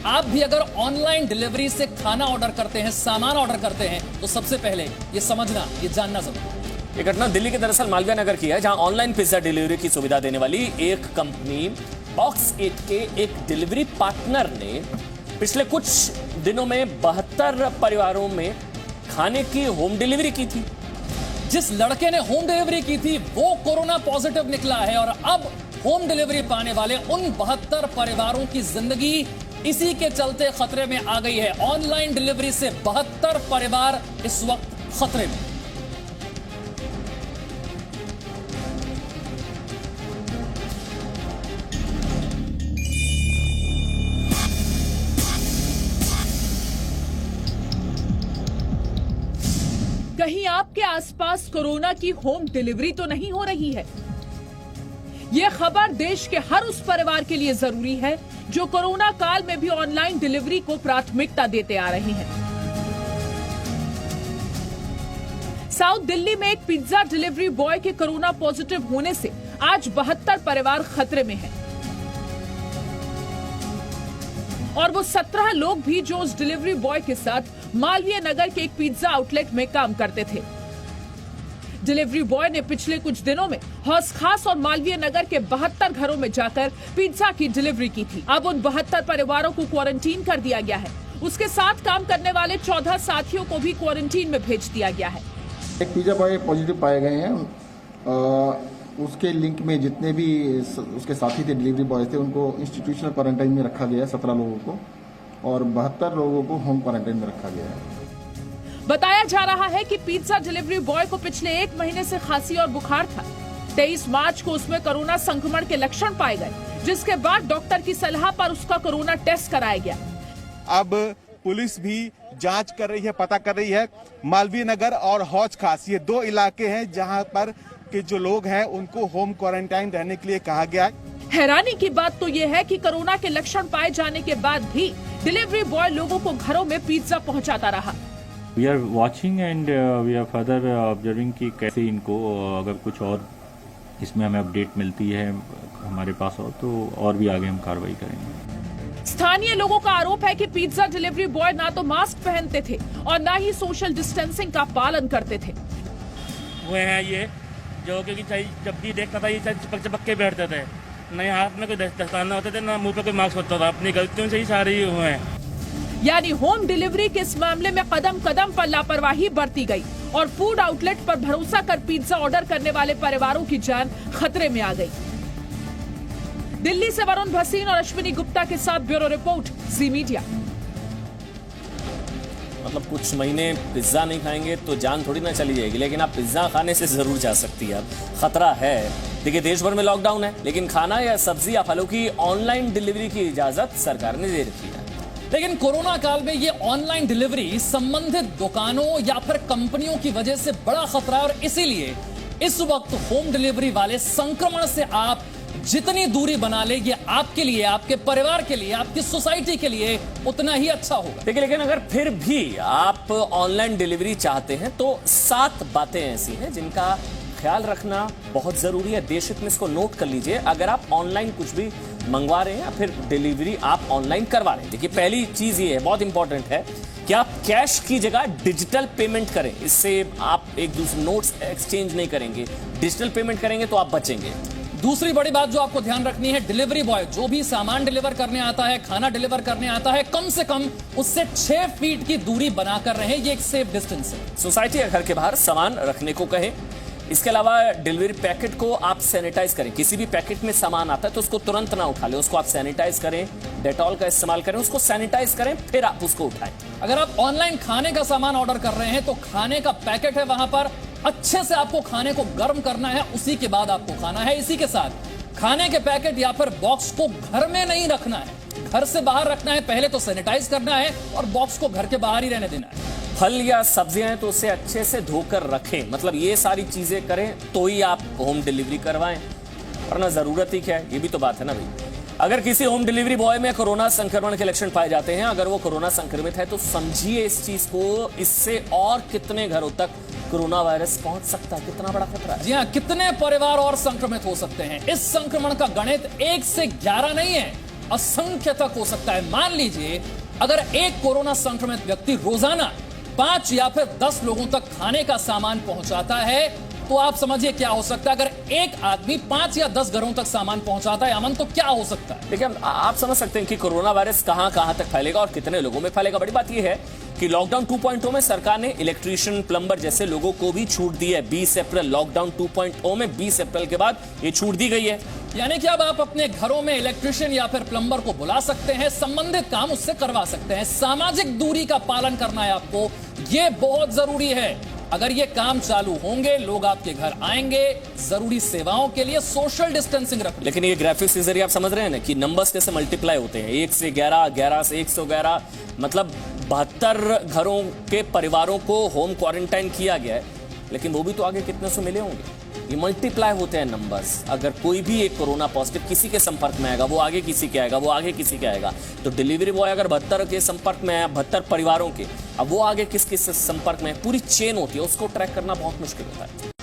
आप भी अगर ऑनलाइन डिलीवरी से खाना ऑर्डर करते हैं, सामान ऑर्डर करते हैं, तो सबसे पहले ये समझना, ये जानना जरूरी है। ये घटना दिल्ली के दरअसल मालवीय नगर की है, जहां ऑनलाइन पिज्जा डिलीवरी की सुविधा देने वाली एक कंपनी बॉक्स 8 के एक डिलीवरी पार्टनर ने पिछले कुछ दिनों में 72 परिवारों में खाने की होम डिलीवरी की थी। जिस लड़के ने होम डिलीवरी की थी वो कोरोना पॉजिटिव निकला है और अब होम डिलीवरी पाने वाले उन 72 परिवारों की जिंदगी इसी के चलते खतरे में आ गई है। ऑनलाइन डिलीवरी से 72 परिवार इस वक्त खतरे में। कहीं आपके आसपास कोरोना की होम डिलीवरी तो नहीं हो रही है? यह खबर देश के हर उस परिवार के लिए जरूरी है जो कोरोना काल में भी ऑनलाइन डिलीवरी को प्राथमिकता देते आ रहे हैं। साउथ दिल्ली में एक पिज्जा डिलीवरी बॉय के कोरोना पॉजिटिव होने से आज 72 परिवार खतरे में हैं। और वो 17 लोग भी जो उस डिलीवरी बॉय के साथ मालवीय नगर के एक पिज्जा आउटलेट में काम करते थे। डिलीवरी बॉय ने पिछले कुछ दिनों में हौस खास और मालवीय नगर के 72 घरों में जाकर पिज्जा की डिलीवरी की थी। अब उन 72 परिवारों को क्वारंटीन कर दिया गया है। उसके साथ काम करने वाले 14 साथियों को भी क्वारंटीन में भेज दिया गया है। एक पिज्जा बॉय पॉजिटिव पाए गए हैं। उसके लिंक में जितने भी उसके साथी थे डिलीवरी बॉय थे, उनको इंस्टीट्यूशनल क्वारंटाइन में रखा गया है 17 लोगों को, और 72 लोगों को होम क्वारंटाइन में रखा गया है। बताया जा रहा है कि पिज्जा डिलीवरी बॉय को पिछले 1 महीने से खांसी और बुखार था। 23 मार्च को उसमें कोरोना संक्रमण के लक्षण पाए गए, जिसके बाद डॉक्टर की सलाह पर उसका कोरोना टेस्ट कराया गया। अब पुलिस भी जांच कर रही है, पता कर रही है। मालवीय नगर और हौज खास ये 2 इलाके हैं जहां पर के जो लोग हैं उनको होम क्वारंटाइन रहने के लिए कहा गया है। हैरानी की बात तो ये है कि कोरोना के लक्षण पाए जाने के बाद भी डिलीवरी बॉय लोगों को घरों में पिज्जा पहुंचाता रहा। We are watching and we are further observing कि कैसे इनको अगर कुछ और इसमें हमें अपडेट मिलती है हमारे पास तो और भी आगे हम कार्रवाई करेंगे। स्थानीय लोगों का आरोप है कि पिज्जा डिलीवरी बॉय ना तो मास्क पहनते थे और ना ही सोशल डिस्टेंसिंग का पालन करते थे। वो है ये जो कि जब भी देखता था ये चिपक चिपक के बैठते थे, नहीं हाथ में कोई दस्ताना होते थे, ना मुंह पे कोई मास्क होता था। अपनी गलतियों से ही सारी हुए हैं। यानी होम डिलीवरी के इस मामले में कदम कदम पर लापरवाही बरती गई और फूड आउटलेट पर भरोसा कर पिज्जा ऑर्डर करने वाले परिवारों की जान खतरे में आ गई। दिल्ली से वरुण भसीन और अश्विनी गुप्ता के साथ ब्यूरो रिपोर्ट, जी मीडिया। मतलब कुछ महीने पिज्जा नहीं खाएंगे तो जान थोड़ी ना चली जाएगी, लेकिन आप पिज्जा खाने से जरूर जा सकती है। अब खतरा है। देखिए, देश भर में लॉकडाउन है, लेकिन खाना या सब्जी या फलों की ऑनलाइन डिलीवरी की इजाजत सरकार ने दे रखी है। लेकिन कोरोना काल में ये ऑनलाइन डिलीवरी संबंधित दुकानों या फिर कंपनियों की वजह से बड़ा खतरा है और इसीलिए इस वक्त होम डिलीवरी वाले संक्रमण से आप जितनी दूरी बना ले, ये आपके लिए, आपके परिवार के लिए, आपकी सोसाइटी के लिए उतना ही अच्छा होगा। देखिए, लेकिन अगर फिर भी आप ऑनलाइन डिलीवरी चाहते हैं तो 7 बातें ऐसी हैं जिनका ख्याल रखना बहुत जरूरी है। देश हित में इसको नोट कर लीजिए। अगर आप ऑनलाइन कुछ भी मंगवा रहे हैं या फिर डिलीवरी आप ऑनलाइन करवा रहे हैं, देखिए पहली चीज ये है, बहुत इंपॉर्टेंट है कि आप कैश की जगह डिजिटल पेमेंट करें। इससे आप एक दूसरे नोट्स एक्सचेंज नहीं करेंगे, डिजिटल पेमेंट करेंगे तो आप बचेंगे। दूसरी बड़ी बात जो आपको ध्यान रखनी है, डिलीवरी बॉय जो भी सामान डिलीवर करने आता है, खाना डिलीवर करने आता है, कम से कम उससे 6 फीट की दूरी बनाकर रहे। ये एक सेफ डिस्टेंस है। सोसाइटी या घर के बाहर सामान रखने को कहें। इसके अलावा डिलीवरी पैकेट को आप सैनिटाइज करें। किसी भी पैकेट में सामान आता है तो उसको तुरंत ना उठा लें, उसको आप सैनिटाइज करें, डेटॉल का इस्तेमाल करें, उसको सैनिटाइज करें, फिर आप उसको उठाएं। अगर आप ऑनलाइन खाने का सामान ऑर्डर कर रहे हैं तो खाने का पैकेट है, वहां पर अच्छे से आपको खाने को गर्म करना है, उसी के बाद आपको खाना है। इसी के साथ खाने के पैकेट या फिर बॉक्स को घर में नहीं रखना है, घर से बाहर रखना है। पहले तो सैनिटाइज करना है और बॉक्स को घर के बाहर ही रहने देना है। फल या सब्जियां हैं तो उसे अच्छे से धोकर रखें। मतलब ये सारी चीजें करें तो ही आप होम डिलीवरी करवाएं, वरना जरूरत ही क्या है, ये भी तो बात है ना भाई। अगर किसी होम डिलीवरी बॉय में कोरोना संक्रमण के लक्षण पाए जाते हैं, अगर वो कोरोना संक्रमित है, तो समझिए इस चीज को, इससे और कितने घरों तक कोरोना वायरस पहुंच सकता है, कितना बड़ा खतरा है। जी हाँ, कितने परिवार और संक्रमित हो सकते हैं। इस संक्रमण का गणित 1 से 11 नहीं है, असंख्य तक हो सकता है। मान लीजिए अगर एक कोरोना संक्रमित व्यक्ति रोजाना 5 या फिर 10 लोगों तक खाने का सामान पहुंचाता है तो आप समझिए क्या हो सकता है। अगर एक आदमी 5 या 10 घरों तक सामान पहुंचाता है अमन, तो क्या हो सकता है। देखिए, आप समझ सकते हैं कि कोरोना वायरस कहां कहां तक फैलेगा और कितने लोगों में फैलेगा। बड़ी बात यह है कि लॉकडाउन 2.0 में सरकार ने इलेक्ट्रीशियन, प्लम्बर जैसे लोगों को भी छूट दी है। 20 अप्रैल लॉकडाउन 2.0 में 20 अप्रैल के बाद ये छूट दी गई है। यानी कि अब आप अपने घरों में इलेक्ट्रीशियन या फिर प्लम्बर को बुला सकते हैं, संबंधित काम उससे करवा सकते हैं। सामाजिक दूरी का पालन करना है आपको, ये बहुत जरूरी है। अगर ये काम चालू होंगे, लोग आपके घर आएंगे जरूरी सेवाओं के लिए, सोशल डिस्टेंसिंग रखें। लेकिन ये ग्राफिक्स के जरिए आप समझ रहे हैं ना कि नंबर्स कैसे मल्टीप्लाई होते हैं। 1 से 11, 11 से 111, मतलब 72 घरों के परिवारों को होम क्वारंटाइन किया गया है। लेकिन वो भी तो आगे कितने सौ मिले होंगे। ये मल्टीप्लाई होते हैं नंबर्स। अगर कोई भी एक कोरोना पॉजिटिव किसी के संपर्क में आएगा, वो आगे किसी के आएगा, वो आगे किसी के आएगा। तो डिलीवरी बॉय अगर 72 के संपर्क में है, 72 परिवारों के, अब वो आगे किस किस संपर्क में है, पूरी चेन होती है, उसको ट्रैक करना बहुत मुश्किल होता है।